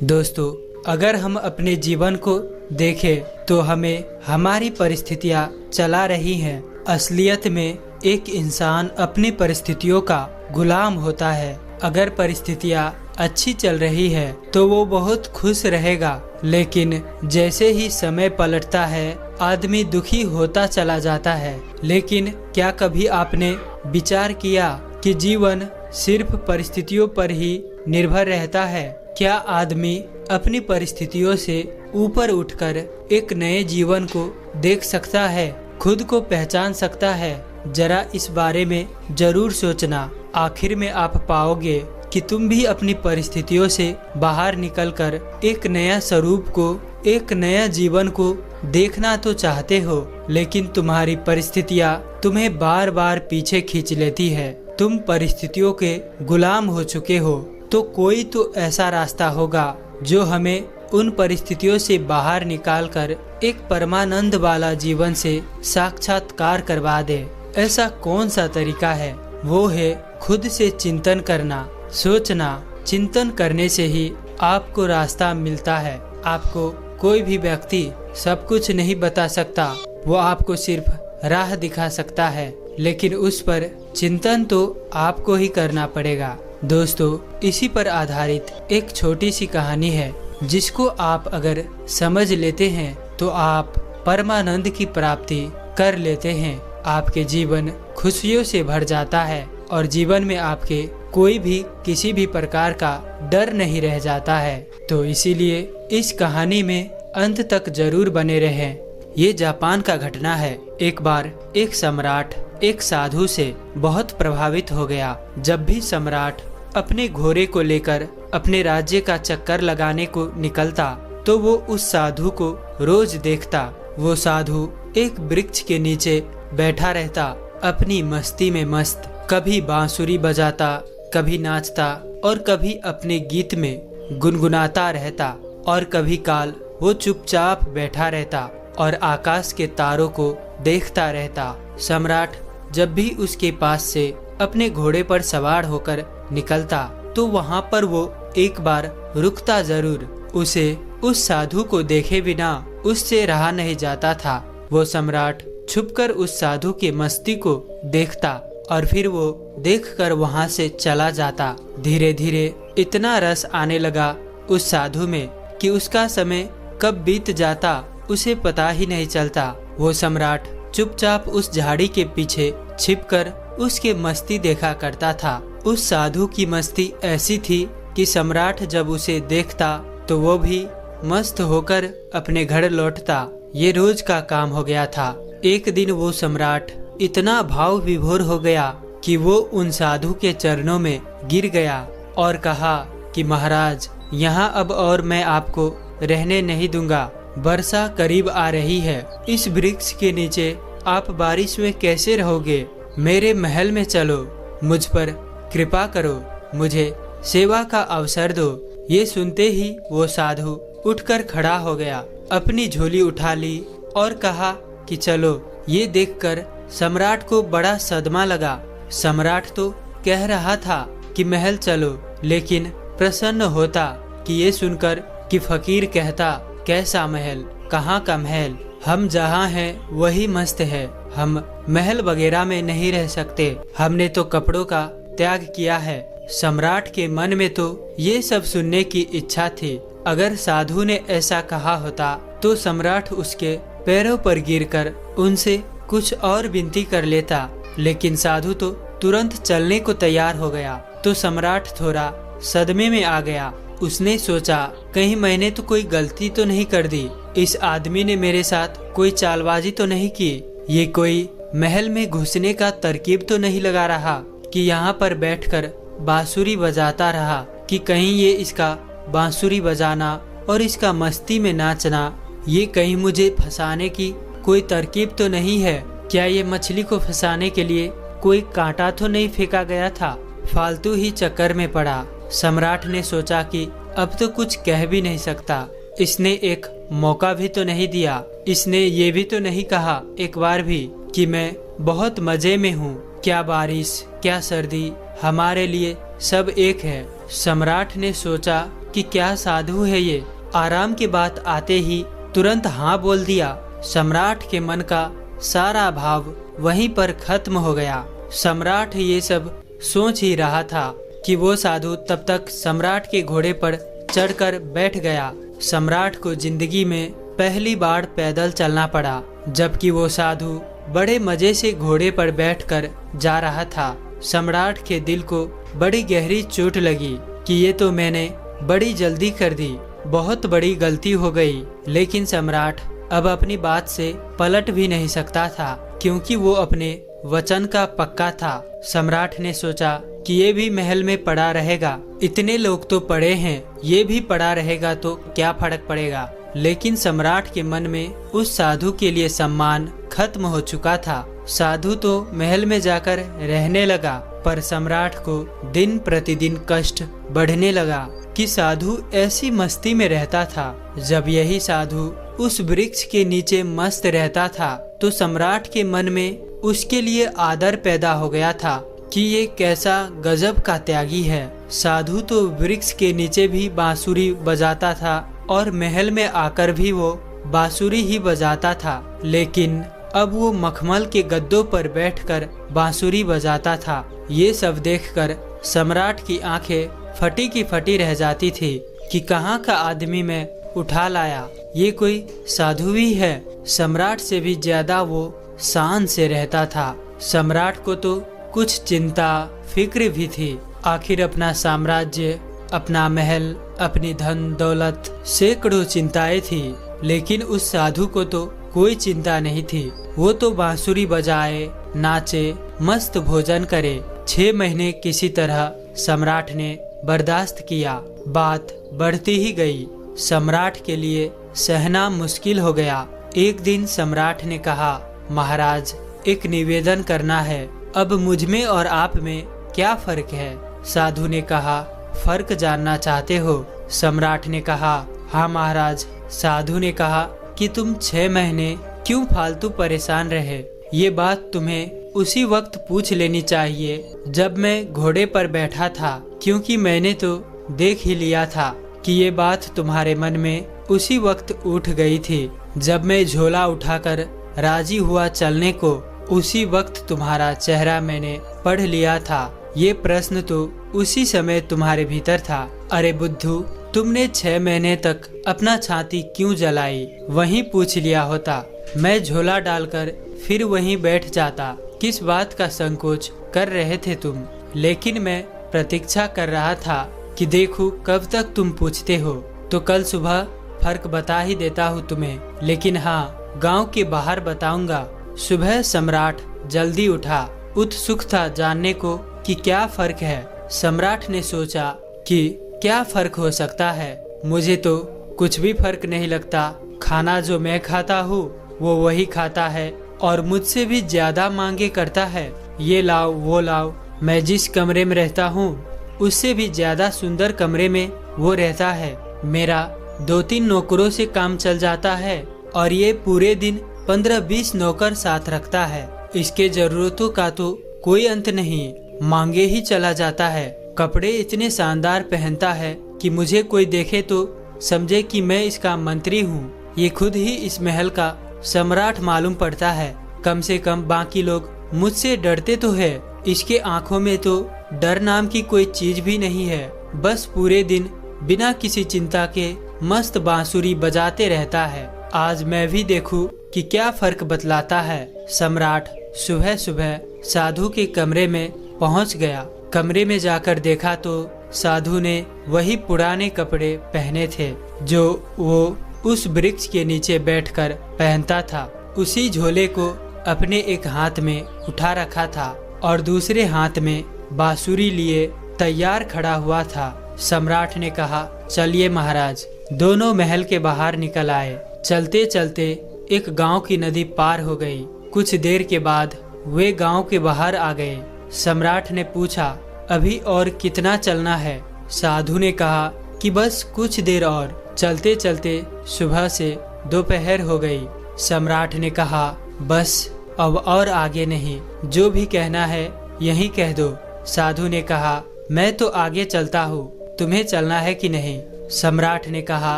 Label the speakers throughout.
Speaker 1: दोस्तों, अगर हम अपने जीवन को देखें तो हमें हमारी परिस्थितियाँ चला रही हैं। असलियत में एक इंसान अपनी परिस्थितियों का गुलाम होता है। अगर परिस्थितियाँ अच्छी चल रही है तो वो बहुत खुश रहेगा, लेकिन जैसे ही समय पलटता है आदमी दुखी होता चला जाता है। लेकिन क्या कभी आपने विचार किया कि जीवन सिर्फ परिस्थितियों पर ही निर्भर रहता है? क्या आदमी अपनी परिस्थितियों से ऊपर उठकर एक नए जीवन को देख सकता है, खुद को पहचान सकता है? जरा इस बारे में जरूर सोचना। आखिर में आप पाओगे कि तुम भी अपनी परिस्थितियों से बाहर निकलकर एक नया स्वरूप को, एक नया जीवन को देखना तो चाहते हो, लेकिन तुम्हारी परिस्थितियाँ तुम्हें बार बार पीछे खींच लेती है। तुम परिस्थितियों के गुलाम हो चुके हो। तो कोई तो ऐसा रास्ता होगा जो हमें उन परिस्थितियों से बाहर निकालकर एक परमानंद वाला जीवन से साक्षात्कार करवा दे। ऐसा कौन सा तरीका है? वो है खुद से चिंतन करना, सोचना। चिंतन करने से ही आपको रास्ता मिलता है। आपको कोई भी व्यक्ति सब कुछ नहीं बता सकता, वो आपको सिर्फ राह दिखा सकता है, लेकिन उस पर चिंतन तो आपको ही करना पड़ेगा। दोस्तों, इसी पर आधारित एक छोटी सी कहानी है, जिसको आप अगर समझ लेते हैं तो आप परमानंद की प्राप्ति कर लेते हैं। आपके जीवन खुशियों से भर जाता है और जीवन में आपके कोई भी किसी भी प्रकार का डर नहीं रह जाता है। तो इसीलिए इस कहानी में अंत तक जरूर बने रहें। ये जापान का घटना है। एक बार एक सम्राट एक साधु से बहुत प्रभावित हो गया। जब भी सम्राट अपने घोड़े को लेकर अपने राज्य का चक्कर लगाने को निकलता तो वो उस साधु को रोज देखता। वो साधु एक वृक्ष के नीचे बैठा रहता, अपनी मस्ती में मस्त, कभी बांसुरी बजाता, कभी नाचता और कभी अपने गीत में गुनगुनाता रहता, और कभी काल वो चुपचाप बैठा रहता और आकाश के तारों को देखता रहता। सम्राट जब भी उसके पास से अपने घोड़े पर सवार होकर निकलता तो वहाँ पर वो एक बार रुकता जरूर। उसे उस साधु को देखे बिना उससे रहा नहीं जाता था। वो सम्राट छुपकर उस साधु की मस्ती को देखता और फिर वो देखकर वहाँ से चला जाता। धीरे धीरे इतना रस आने लगा उस साधु में कि उसका समय कब बीत जाता उसे पता ही नहीं चलता। वो सम्राट चुपचाप उस झाड़ी के पीछे छिपकर उसके मस्ती देखा करता था। उस साधु की मस्ती ऐसी थी कि सम्राट जब उसे देखता तो वो भी मस्त होकर अपने घर लौटता। ये रोज का काम हो गया था। एक दिन वो सम्राट इतना भाव विभोर हो गया कि वो उन साधु के चरणों में गिर गया और कहा कि महाराज, यहाँ अब और मैं आपको रहने नहीं दूंगा। वर्षा करीब आ रही है। इस वृक्ष के नीचे आप बारिश में कैसे रहोगे? मेरे महल में चलो, मुझ पर कृपा करो, मुझे सेवा का अवसर दो। ये सुनते ही वो साधु उठकर खड़ा हो गया, अपनी झोली उठा ली और कहा कि चलो। ये देखकर सम्राट को बड़ा सदमा लगा। सम्राट तो कह रहा था कि महल चलो, लेकिन प्रसन्न होता कि ये सुनकर कि फकीर कहता, कैसा महल, कहाँ का महल? हम जहाँ हैं वही मस्त है। हम महल वगैरह में नहीं रह सकते। हमने तो कपड़ों का त्याग किया है। सम्राट के मन में तो ये सब सुनने की इच्छा थी। अगर साधु ने ऐसा कहा होता तो सम्राट उसके पैरों पर गिरकर उनसे कुछ और विनती कर लेता, लेकिन साधु तो तुरंत चलने को तैयार हो गया। तो सम्राट थोड़ा सदमे में आ गया। उसने सोचा, कहीं मैंने तो कोई गलती तो नहीं कर दी? इस आदमी ने मेरे साथ कोई चालबाजी तो नहीं की? ये कोई महल में घुसने का तरकीब तो नहीं लगा रहा कि यहाँ पर बैठकर बांसुरी बजाता रहा, कि कहीं ये इसका बांसुरी बजाना और इसका मस्ती में नाचना, ये कहीं मुझे फंसाने की कोई तरकीब तो नहीं है? क्या ये मछली को फंसाने के लिए कोई कांटा तो नहीं फेंका गया था? फालतू ही चक्कर में पड़ा। सम्राट ने सोचा कि अब तो कुछ कह भी नहीं सकता। इसने एक मौका भी तो नहीं दिया। इसने ये भी तो नहीं कहा एक बार भी कि मैं बहुत मजे में हूँ। क्या बारिश, क्या सर्दी, हमारे लिए सब एक है। सम्राट ने सोचा कि क्या साधु है ये। आराम की बात आते ही तुरंत हाँ बोल दिया। सम्राट के मन का सारा भाव वहीं पर खत्म हो गया। सम्राट ये सब सोच ही रहा था कि वो साधु तब तक सम्राट के घोड़े पर चढ़कर बैठ गया। सम्राट को जिंदगी में पहली बार पैदल चलना पड़ा, जबकि वो साधु बड़े मजे से घोड़े पर बैठकर जा रहा था। सम्राट के दिल को बड़ी गहरी चोट लगी कि ये तो मैंने बड़ी जल्दी कर दी, बहुत बड़ी गलती हो गई। लेकिन सम्राट अब अपनी बात से पलट भी नहीं सकता था, क्योंकि वो अपने वचन का पक्का था। सम्राट ने सोचा कि ये भी महल में पड़ा रहेगा, इतने लोग तो पड़े हैं, ये भी पड़ा रहेगा तो क्या फर्क पड़ेगा। लेकिन सम्राट के मन में उस साधु के लिए सम्मान खत्म हो चुका था। साधु तो महल में जाकर रहने लगा, पर सम्राट को दिन प्रतिदिन कष्ट बढ़ने लगा कि साधु ऐसी मस्ती में रहता था। जब यही साधु उस वृक्ष के नीचे मस्त रहता था तो सम्राट के मन में उसके लिए आदर पैदा हो गया था कि ये कैसा गजब का त्यागी है। साधु तो वृक्ष के नीचे भी बांसुरी बजाता था और महल में आकर भी वो बांसुरी ही बजाता था, लेकिन अब वो मखमल के गद्दों पर बैठकर बांसुरी बजाता था। ये सब देखकर सम्राट की आंखें फटी की फटी रह जाती थी कि कहाँ का आदमी मैं उठा लाया, ये कोई साधु ही है। सम्राट से भी ज्यादा वो शान से रहता था। सम्राट को तो कुछ चिंता फिक्र भी थी। आखिर अपना साम्राज्य, अपना महल, अपनी धन दौलत, सैकड़ों चिंताएं थी, लेकिन उस साधु को तो कोई चिंता नहीं थी। वो तो बांसुरी बजाए, नाचे, मस्त भोजन करे। 6 महीने किसी तरह सम्राट ने बर्दाश्त किया। बात बढ़ती ही गई। सम्राट के लिए सहना मुश्किल हो गया। एक दिन सम्राट ने कहा, महाराज, एक निवेदन करना है। अब मुझ में और आप में क्या फर्क है? साधु ने कहा, फर्क जानना चाहते हो? सम्राट ने कहा, हाँ महाराज। साधु ने कहा कि तुम 6 महीने क्यों फालतू परेशान रहे? ये बात तुम्हें उसी वक्त पूछ लेनी चाहिए जब मैं घोड़े पर बैठा था, क्योंकि मैंने तो देख ही लिया था कि ये बात तुम्हारे मन में उसी वक्त उठ गई थी। जब मैं झोला उठाकर राजी हुआ चलने को, उसी वक्त तुम्हारा चेहरा मैंने पढ़ लिया था। ये प्रश्न तो उसी समय तुम्हारे भीतर था। अरे बुद्धू, तुमने 6 महीने तक अपना छाती क्यों जलाई? वहीं पूछ लिया होता। मैं झोला डालकर फिर वहीं बैठ जाता। किस बात का संकोच कर रहे थे तुम? लेकिन मैं प्रतीक्षा कर रहा था कि देखूं कब तक तुम पूछते हो, तो कल सुबह फर्क बता ही देता हूँ तुम्हें। लेकिन हाँ, गांव के बाहर बताऊंगा। सुबह सम्राट जल्दी उठा, उत्सुक था जानने को कि क्या फर्क है। सम्राट ने सोचा कि क्या फर्क हो सकता है, मुझे तो कुछ भी फर्क नहीं लगता। खाना जो मैं खाता हूँ वो वही खाता है और मुझसे भी ज्यादा मांगे करता है। ये लाओ वो लाओ। मैं जिस कमरे में रहता हूँ उससे भी ज्यादा सुंदर कमरे में वो रहता है। मेरा 2-3 नौकरों से काम चल जाता है और ये पूरे दिन 15-20 नौकर साथ रखता है। इसके जरूरतों का तो कोई अंत नहीं, मांगे ही चला जाता है। कपड़े इतने शानदार पहनता है कि मुझे कोई देखे तो समझे कि मैं इसका मंत्री हूँ। ये खुद ही इस महल का सम्राट मालूम पड़ता है। कम से कम बाकी लोग मुझसे डरते तो है, इसके आंखों में तो डर नाम की कोई चीज भी नहीं है। बस पूरे दिन बिना किसी चिंता के मस्त बांसुरी बजाते रहता है। आज मैं भी देखूं कि क्या फर्क बतलाता है। सम्राट सुबह सुबह साधु के कमरे में पहुंच गया। कमरे में जाकर देखा तो साधु ने वही पुराने कपड़े पहने थे जो वो उस वृक्ष के नीचे बैठकर पहनता था। उसी झोले को अपने एक हाथ में उठा रखा था और दूसरे हाथ में बांसुरी लिए तैयार खड़ा हुआ था। सम्राट ने कहा, चलिए महाराज। दोनों महल के बाहर निकल आए। चलते चलते एक गांव की नदी पार हो गई। कुछ देर के बाद वे गांव के बाहर आ गए। सम्राट ने पूछा, अभी और कितना चलना है? साधु ने कहा कि बस कुछ देर और। चलते चलते सुबह से दोपहर हो गई। सम्राट ने कहा, बस अब और आगे नहीं, जो भी कहना है यही कह दो। साधु ने कहा, मैं तो आगे चलता हूँ, तुम्हें चलना है कि नहीं? सम्राट ने कहा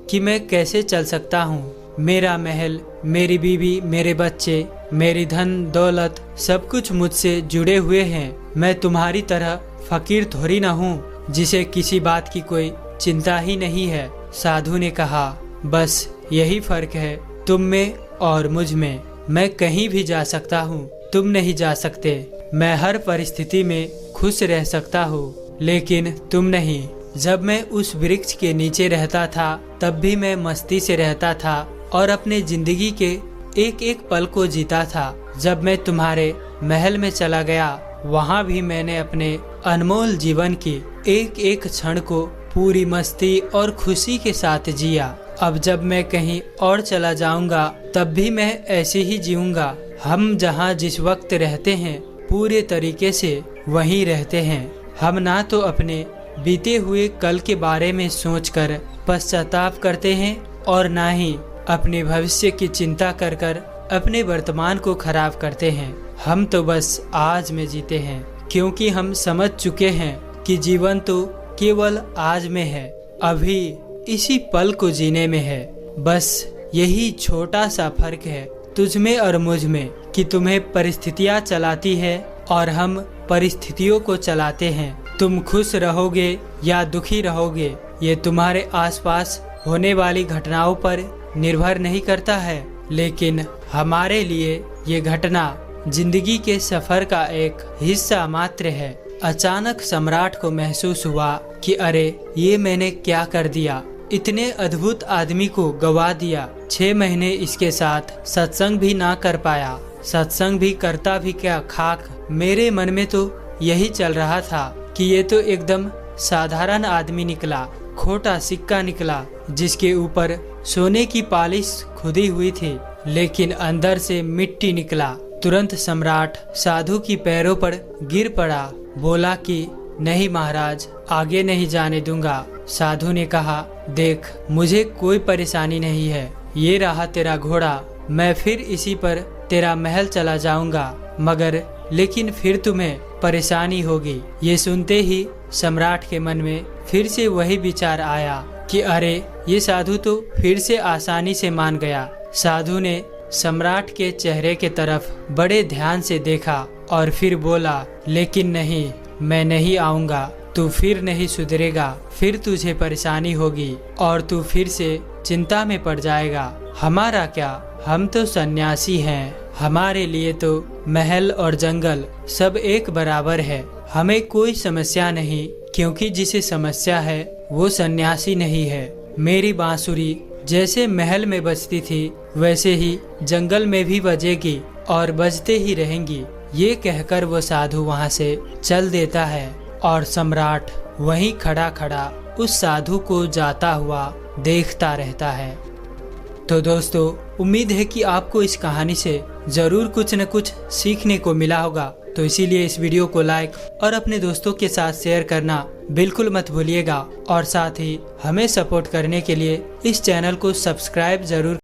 Speaker 1: कि मैं कैसे चल सकता हूँ? मेरा महल, मेरी बीवी, मेरे बच्चे, मेरी धन दौलत सब कुछ मुझसे जुड़े हुए हैं। मैं तुम्हारी तरह फकीर थोड़ी न हूँ जिसे किसी बात की कोई चिंता ही नहीं है। साधु ने कहा, बस यही फर्क है तुम में और मुझ में। मैं कहीं भी जा सकता हूँ, तुम नहीं जा सकते। मैं हर परिस्थिति में खुश रह सकता हूँ, लेकिन तुम नहीं। जब मैं उस वृक्ष के नीचे रहता था तब भी मैं मस्ती से रहता था और अपने जिंदगी के एक एक पल को जीता था। जब मैं तुम्हारे महल में चला गया वहाँ भी मैंने अपने अनमोल जीवन की एक एक क्षण को पूरी मस्ती और खुशी के साथ जिया। अब जब मैं कहीं और चला जाऊंगा तब भी मैं ऐसे ही जीऊंगा। हम जहाँ जिस वक्त रहते हैं पूरे तरीके से वहीं रहते हैं। हम ना तो अपने बीते हुए कल के बारे में सोचकर पश्चाताप करते हैं और ना ही अपने भविष्य की चिंता कर कर अपने वर्तमान को खराब करते हैं। हम तो बस आज में जीते हैं, क्योंकि हम समझ चुके हैं कि जीवन तो केवल आज में है, अभी इसी पल को जीने में है। बस यही छोटा सा फर्क है तुझ में और मुझ में कि तुम्हें परिस्थितियाँ चलाती है और हम परिस्थितियों को चलाते हैं। तुम खुश रहोगे या दुखी रहोगे ये तुम्हारे आसपास होने वाली घटनाओं पर निर्भर नहीं करता है, लेकिन हमारे लिए ये घटना जिंदगी के सफर का एक हिस्सा मात्र है। अचानक सम्राट को महसूस हुआ कि अरे ये मैंने क्या कर दिया, इतने अद्भुत आदमी को गवा दिया। 6 महीने इसके साथ सत्संग भी ना कर पाया। सत्संग भी करता भी क्या खाक। मेरे मन में तो यही चल रहा था कि ये तो एकदम साधारण आदमी निकला, खोटा सिक्का निकला जिसके ऊपर सोने की पालिश खुदी हुई थी, लेकिन अंदर से मिट्टी निकला। तुरंत सम्राट साधु की पैरों पर गिर पड़ा, बोला कि नहीं महाराज, आगे नहीं जाने दूंगा। साधु ने कहा, देख मुझे कोई परेशानी नहीं है, ये रहा तेरा घोड़ा, मैं फिर इसी पर तेरा महल चला जाऊंगा, मगर लेकिन फिर तुम्हें परेशानी होगी। ये सुनते ही सम्राट के मन में फिर से वही विचार आया कि अरे ये साधु तो फिर से आसानी से मान गया। साधु ने सम्राट के चेहरे के तरफ बड़े ध्यान से देखा और फिर बोला, लेकिन नहीं, मैं नहीं आऊंगा, तू फिर नहीं सुधरेगा, फिर तुझे परेशानी होगी और तू फिर से चिंता में पड़ जाएगा। हमारा क्या, हम तो सन्यासी हैं, हमारे लिए तो महल और जंगल सब एक बराबर है, हमें कोई समस्या नहीं, क्योंकि जिसे समस्या है वो सन्यासी नहीं है। मेरी बांसुरी जैसे महल में बजती थी वैसे ही जंगल में भी बजेगी और बजते ही रहेंगी। ये कहकर वो साधु वहाँ से चल देता है और सम्राट वहीं खड़ा खड़ा उस साधु को जाता हुआ देखता रहता है। तो दोस्तों, उम्मीद है कि आपको इस कहानी से ज़रूर कुछ न कुछ सीखने को मिला होगा। तो इसीलिए इस वीडियो को लाइक और अपने दोस्तों के साथ शेयर करना बिल्कुल मत भूलिएगा और साथ ही हमें सपोर्ट करने के लिए इस चैनल को सब्सक्राइब जरूर